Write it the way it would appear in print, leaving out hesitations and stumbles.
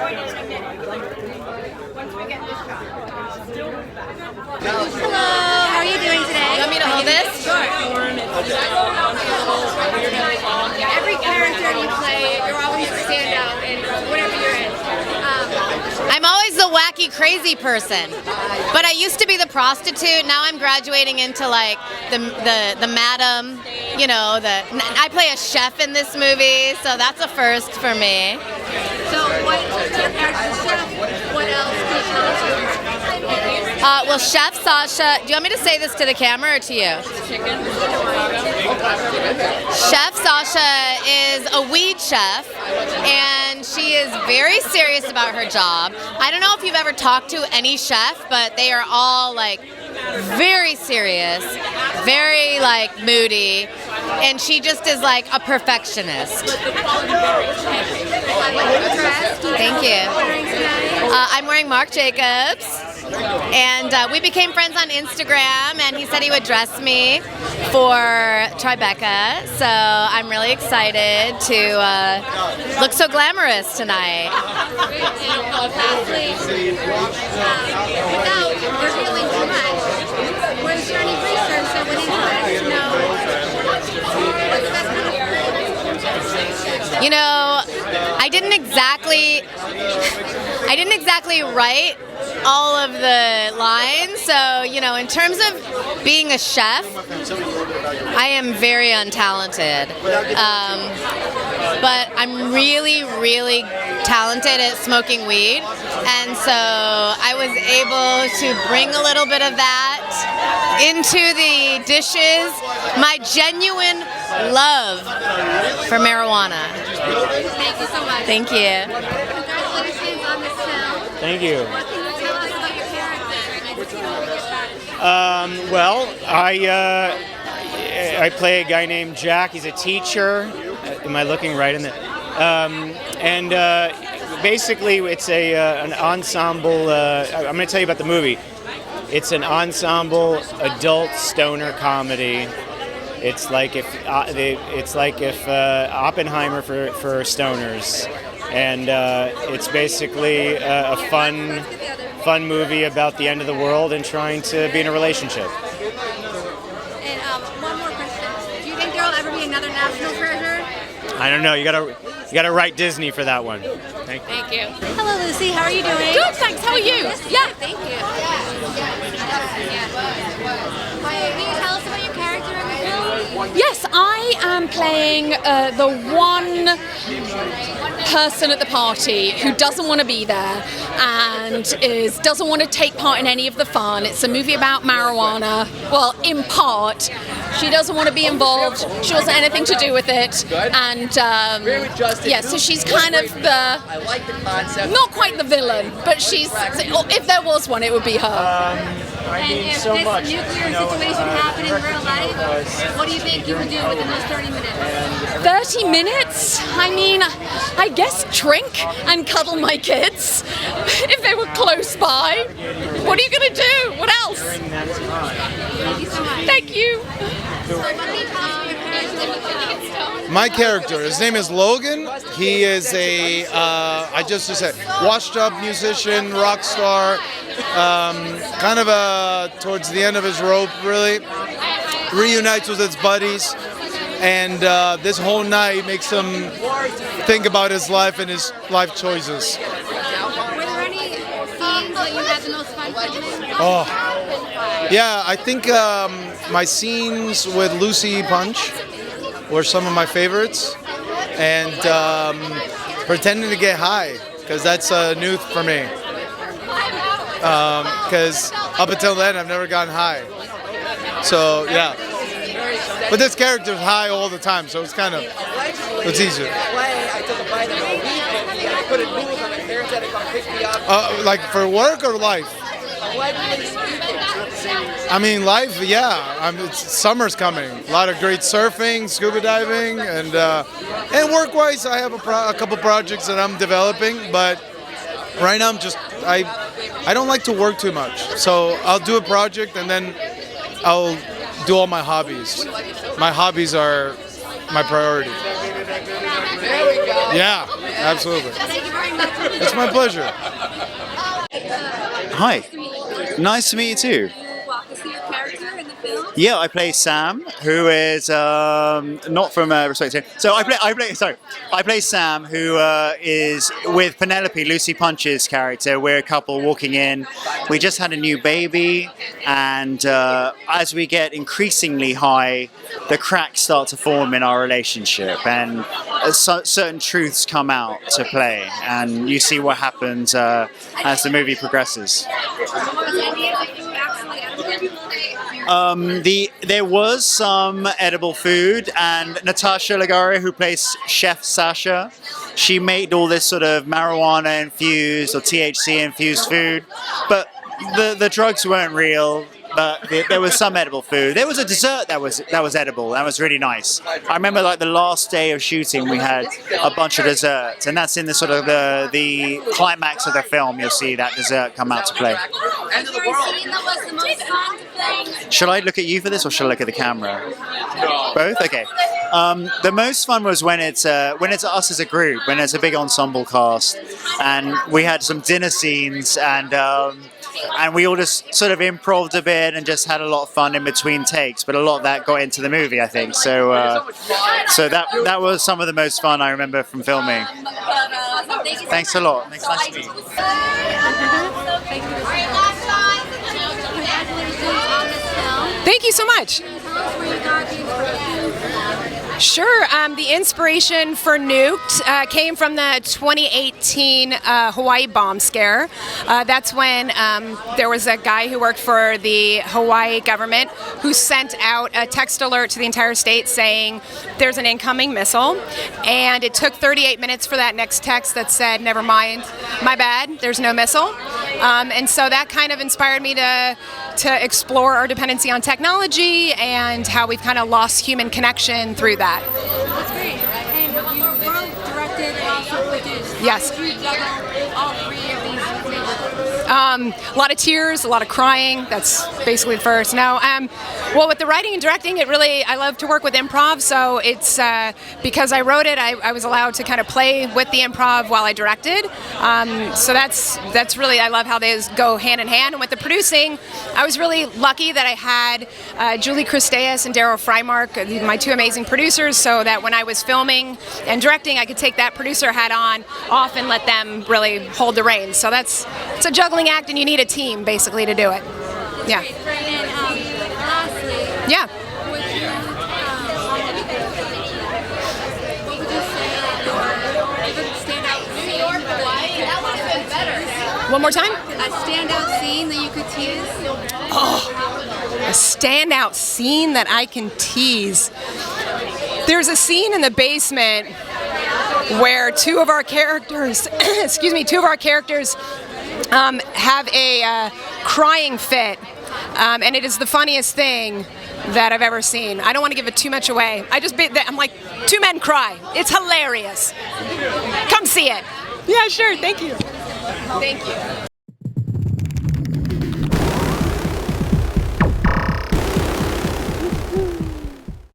Hello, how are you doing today? You want me to hold this? Sure. Every character you play, you're always a standout in whatever you're in. I'm always the wacky, crazy person. But I used to be the prostitute. Now I'm graduating into like the madam. You know, I play a chef in this movie, so that's a first for me. So what else can you tell us? Well, Chef Sasha, do you want me to say this to the camera or to you? Chef Sasha is a weed chef, and she is very serious about her job. I don't know if you've ever talked to any chef, but they are all like very serious, very like moody, and she just is like a perfectionist. Thank you. I'm wearing Marc Jacobs, and we became friends on Instagram, and he said he would dress me for Tribeca, so I'm really excited to look so glamorous tonight. Without revealing too much, was there any research that went into it to know what's the best kind of? You know, I didn't exactly write all of the lines, so, you know, in terms of being a chef, I am very untalented. But I'm really, really talented at smoking weed, and so I was able to bring a little bit of that into the dishes. My genuine love for marijuana. Thank you so much. Thank you. Congratulations on this film. Thank you. What can you tell us about your character? Well, I play a guy named Jack. He's a teacher. Am I looking right in there? Basically, it's an ensemble. I'm going to tell you about the movie. It's an ensemble adult stoner comedy. It's like if Oppenheimer for stoners, and it's basically a fun movie about the end of the world and trying to be in a relationship. And one more question. Do you think there will ever be another national treasure? I don't know. You gotta write Disney for that one. Thank you. Thank you. Hello, Lucy. How are you doing? Good, thanks. How are you? Yeah, thank you. Can you tell us about your character in the film? Yes, I am playing the one person at the party who doesn't want to be there and doesn't want to take part in any of the fun. It's a movie about marijuana. Well, in part. She doesn't want to be involved. She doesn't want anything to do with it. And yeah, so she's kind of not quite the villain, but she's, if there was one, it would be her. And if this nuclear situation happened in real life, what do you think you would do within those 30 minutes? 30 minutes? I mean, I guess drink and cuddle my kids if they were close by. What are you going to do? What else? Thank you so much. Thank you. My character, his name is Logan. He is a, I just said, washed up musician, rock star, kind of towards the end of his rope, really. Reunites with his buddies, and this whole night makes him think about his life and his life choices. Were there any scenes that you had the most fun filming? Oh, yeah, I think my scenes with Lucy Punch were some of my favorites, and pretending to get high, because that's new for me. Because up until then, I've never gotten high. So, yeah. But this character's high all the time, so it's easier. Like for work or life? I mean, life, yeah. Summer's coming. A lot of great surfing, scuba diving, and work-wise, I have a couple projects that I'm developing. But right now, I don't like to work too much. So I'll do a project and then I'll do all my hobbies. My hobbies are my priority. Yeah, absolutely. It's my pleasure. Hi. Nice to meet you too. Yeah, I play Sam, who is not from Respect. So I play Sam, who is with Penelope, Lucy Punch's character. We're a couple walking in. We just had a new baby, and as we get increasingly high, the cracks start to form in our relationship, and certain truths come out to play, and you see what happens as the movie progresses. There was some edible food, and Natasha Leggero, who plays Chef Sasha, she made all this sort of marijuana infused or THC infused food, but the drugs weren't real. But there was some edible food. There was a dessert that was edible. That was really nice. I remember like the last day of shooting, we had a bunch of desserts, and that's in the sort of the climax of the film. You'll see that dessert come out to play. Shall I look at you for this, or shall I look at the camera? Both? Okay. The most fun was when it's us as a group, when it's a big ensemble cast, and we had some dinner scenes, and we all just sort of improv'd a bit and just had a lot of fun in between takes. But a lot of that got into the movie, I think. So that was some of the most fun I remember from filming. Thanks a lot. Thanks, nice to meet you. Thank you so much. Sure. The inspiration for Nuked came from the 2018 Hawaii bomb scare. That's when there was a guy who worked for the Hawaii government who sent out a text alert to the entire state saying there's an incoming missile. And it took 38 minutes for that next text that said, never mind, my bad, there's no missile. And so that kind of inspired me to explore our dependency on technology and how we've kind of lost human connection through that. That's great. And you wrote, directed, and also produced. Yes. How did you juggle all three of these things? A lot of tears, a lot of crying. That's basically the first. No, well, with the writing and directing, I love to work with improv. So it's because I wrote it, I was allowed to kind of play with the improv while I directed. So that's really, I love how those go hand in hand. And with the producing, I was really lucky that I had Julie Christeas and Daryl Freimark, my two amazing producers, so that when I was filming and directing, I could take that producer hat off and let them really hold the reins. So it's a juggling act, and you need a team basically to do it. Yeah. And lastly, Yeah. what would you say your standout scene that you could possibly tease? One more time. A standout scene that you could tease? A standout scene that I can tease. There's a scene in the basement where two of our characters, have a crying fit, and it is the funniest thing that I've ever seen. I don't want to give it too much away. I'm like, two men cry. It's hilarious. Come see it. Yeah, sure. Thank you. Thank you.